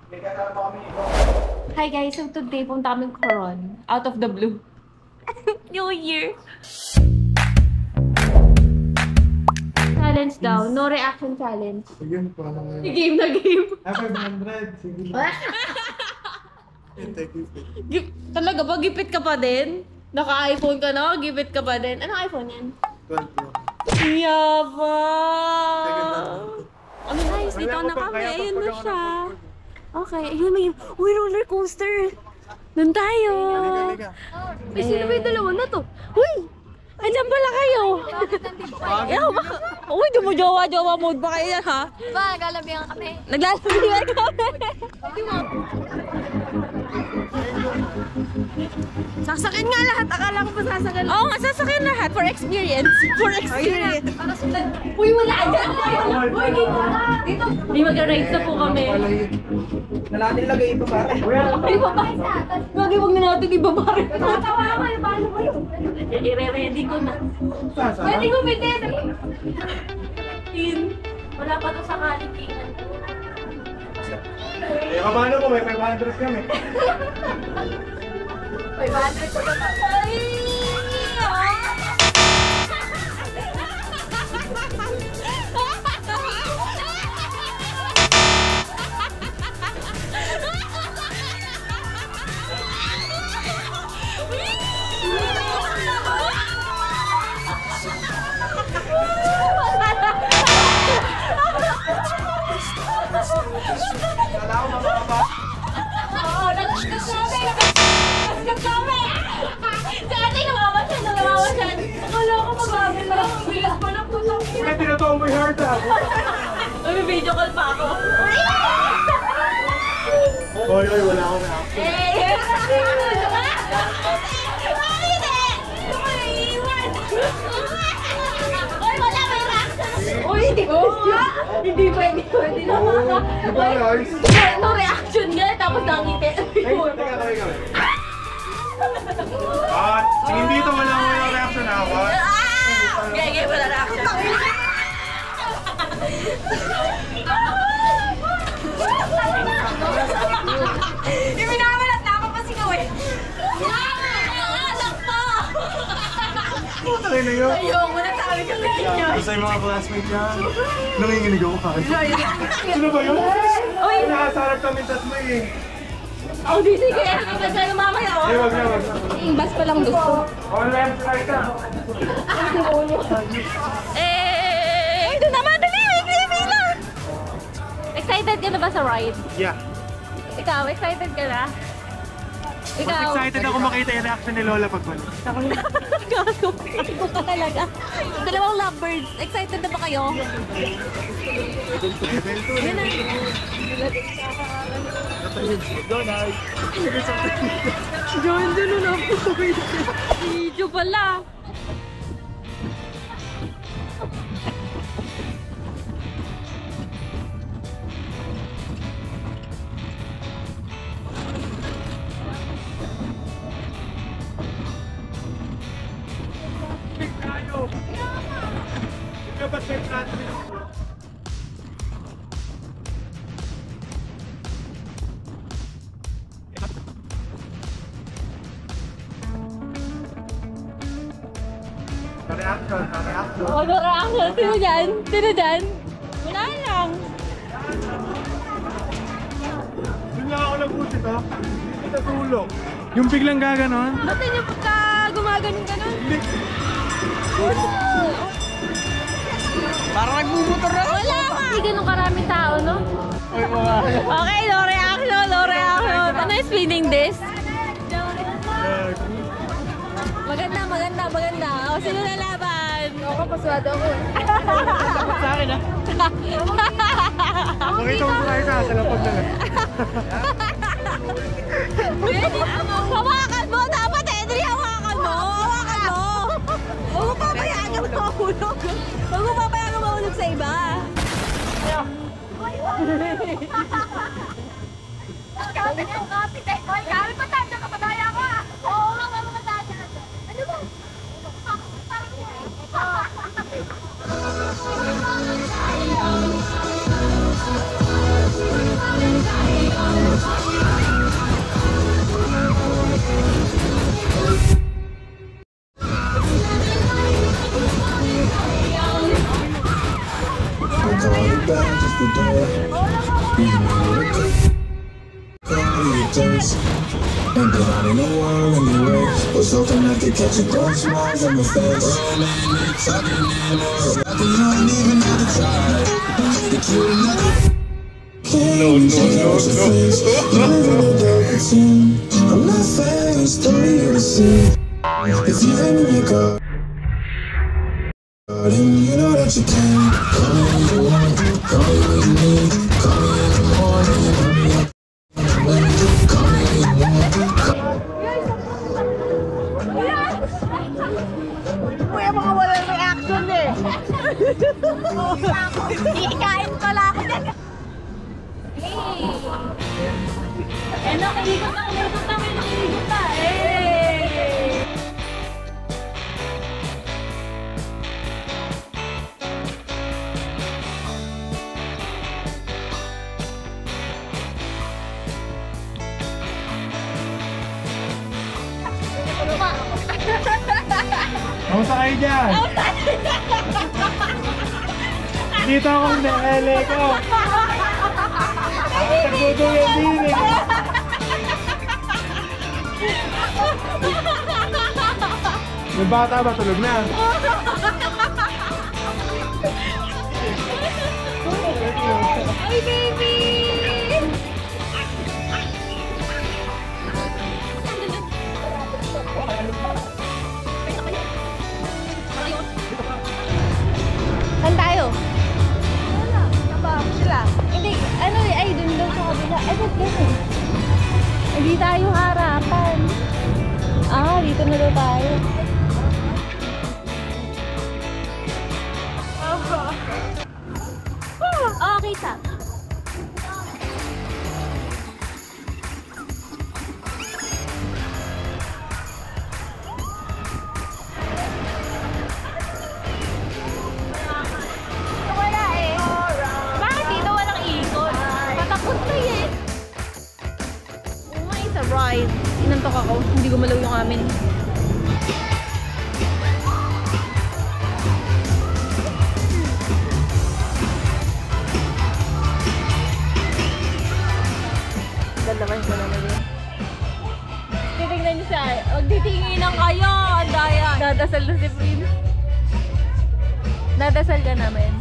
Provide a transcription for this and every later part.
Hi guys, so today punta kami Coron. Out of the blue. New Year. Challenge daw. No reaction challenge. Sige, paano nga yun? Game na game. 500. Sige. Talaga ba? Gipit ka pa din? Naka-iPhone ka na? Gipit ka pa din? Anong iPhone yan? 12 Pro. Yaba! Second na. Guys, dito na kami. Ayun na siya. Okay, ayun na yun. Uy, roller coaster! Doon tayo! Halika. Ay, sino ba yung dalawa na to? Uy! Andiyan pala kayo! Uy, dumujowa-jowa mode ba kayo yan, ha? Diba, naglalabihan kami. Naglalabihan kami! Sasakyan nga lahat! Akala ko pa sasakyan lahat. Oo nga, sasakyan lahat! For experience! For experience! Uy, wala dyan! Uy, dito! Di mag-ride na po kami. Na natin lagay ito pare. Ibaba! Bagay, huwag na natin ibaba rin. Tatawa ako, paano ba yun? I-re-ready ko na. Pwede ko bitin! Wala pa to sa kalitingan. Eh, kabano ko, may 500 kami. 500 ko na. Kala ko mababa. Oo, nagkasami! Nagkasami! Sa atin, namamasyan! Akala ko mabagal na lang. Ang bilis pa ng puso. Kaya tinatawag mo yung heart ah. May-video call pa ako. Oy, wala akong reaction. Bakit eh? Uy, wala may reaction. Uy, hindi ko. Hindi pwede naman. Diba guys? No reaction nga, tapos nakangiti. Teka. Tingin dito walang reaction ha. Gaya, wala reaction. Yung minamalat na ako pa sigaw eh. Alak pa! Putay na yun. Ayoko na sabi ko sa inyo. Basta yung mga classmates yan. Nanginginig ako kahit. Sino ba yun? Uy! Nakasarap kami tatlo eh. Oh, di sige. Ano ba sa'yo mamaya? Eh, wag na. Yung bus pa lang gusto. Online flight ka. Ito naman! Dali! May lang! Excited ka na ba sa ride? Yeah. Ikaw, excited ka na? Mas Ikaw? excited ako makita yung reaction ni Lola pag wala. Gago ka talaga. Dalawang lovebirds. Excited na ba kayo? Yun na. John, dun na po. Video pala. Reaction. Oh, reaction. Sino dyan? Sino dyan? Wala lang. Doon lang ako nag-pusit ha. Hindi sa tulog. Yung biglang gaganon. Ba't niyo pagka gumaganon ka nun? Hindi. Parang nagmumotor na. Wala ka! Hindi ganun karaming tao, no? Ay, mga. Okay, no reaction, no reaction. Ano yung spinning disc? Maganda. O, sino lalaban? Ako, paswado ako. Sa akin ha. Pakita mo tayo sa lapag na lang. Hawakan mo! Dapat, Henry, hawakan mo! Huwag mo papayagan mahulog. Huwag mo papayagan mahulog sa iba. Kapit ang kapit eh. Hoy, kapit pa tayo. Nakapadaya ka. Oo, mga matanda. Ano ba? Parang distance. Ain't been out in the world anyway. Was hoping I could catch a glimpse, smiles on my face. Romantic, talking in words. Nothing you ain't even have to try. But you another. No. You live in a dark routine. I'm not faced, only you to see. If you've been in your garden, you know that you can. Call me when you want, call me when you need. Call me in the morning, you know me up. Call me when you want. Kuya, mga walang reaction eh. Ikain pala ako dyan. Eh, nakihigot na. Eh! Kamusta kayo dyan? Dito ako ng ele ko. Nagdudong yan din eh. Yung bata ba tulog na? Ay, baby! Saan tayo? Wala. Nabako sila. Hindi, ano eh, ay, dun daw sa kabila. Ay, ba't ganun? Hindi tayo harapan. Ah, dito na daw tayo. Okay, sa. Wala eh. Bakit dito walang ikot? Patakot na eh. Oh, it's a ride. Inantok ako. Hindi gumalaw yung amin. Naman ko naman yun. Titignan niyo siya. Magtitinginan kayo. Ang daya. Dadasal na si Prince. Dadasal ka namin.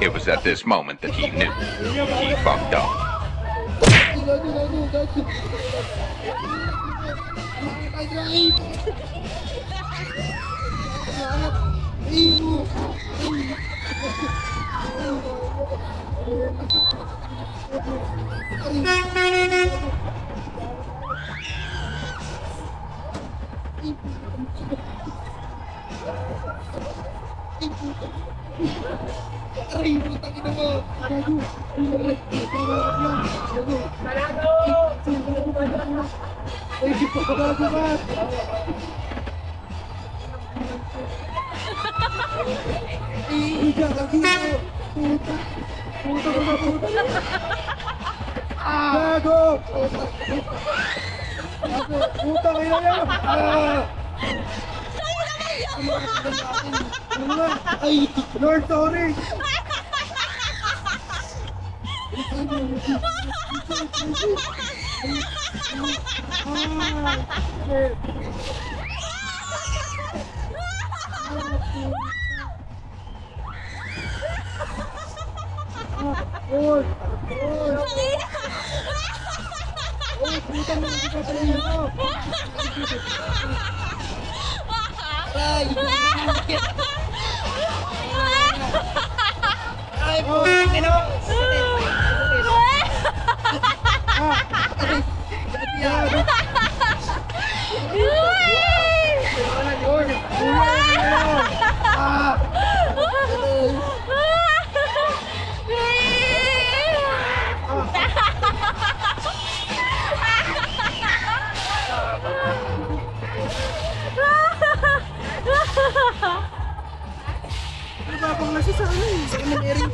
It was at this moment that he knew he fucked up. Gago! Putang ina yan! Ay! Lord, sorry! Lord! Ay, po! Ano? Tapang na siya sa ano eh. Sa Eminary.